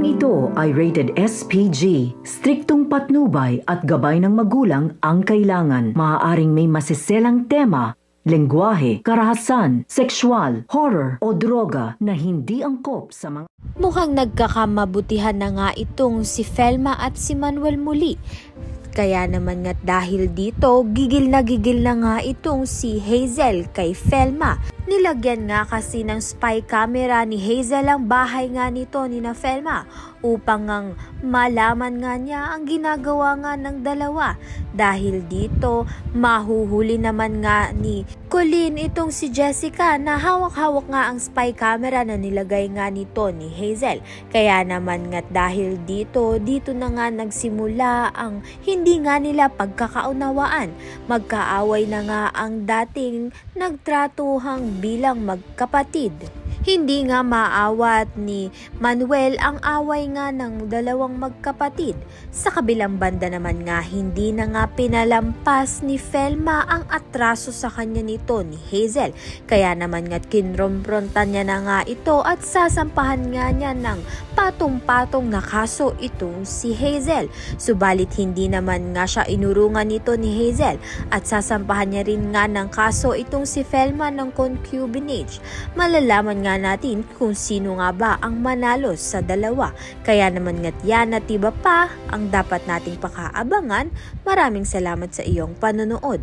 ito ay rated SPG. Striktong patnubay at gabay ng magulang ang kailangan. Maaaring may masiselang tema, lengguwahe, karahasan, sexual, horror o droga na hindi angkop sa mga... Mukhang nagkakamabutihan na nga itong si Felma at si Manuel muli. Kaya naman nga't dahil dito, gigil na nga itong si Hazel kay Felma. Nilagyan nga kasi ng spy camera ni Hazel ang bahay nga nito ni na Felma upang ngang malaman nga niya ang ginagawa nga ng dalawa. Dahil dito, mahuhuli naman nga ni Colleen itong si Jessica na hawak-hawak nga ang spy camera na nilagay nga nito ni Hazel. Kaya naman nga't dahil dito na nga nagsimula ang hindi nga nila pagkakaunawaan. Magkaaway na nga ang dating nagtratuhang bilang magkapatid. Hindi nga maawat ni Manuel ang away nga ng dalawang magkapatid. Sa kabilang banda naman nga hindi na nga pinalampas ni Felma ang atraso sa kanya nito ni Hazel. Kaya naman nga kinromprontan niya na nga ito at sasampahan nga niya ng patong-patong na kaso itong si Hazel. Subalit hindi naman nga siya inurungan nito ni Hazel at sasampahan niya rin nga ng kaso itong si Felma ng concubinage. Malalaman nga natin kung sino nga ba ang manalo sa dalawa. Kaya naman nga't yan at iba pa ang dapat nating pakaabangan. Maraming salamat sa iyong panonood.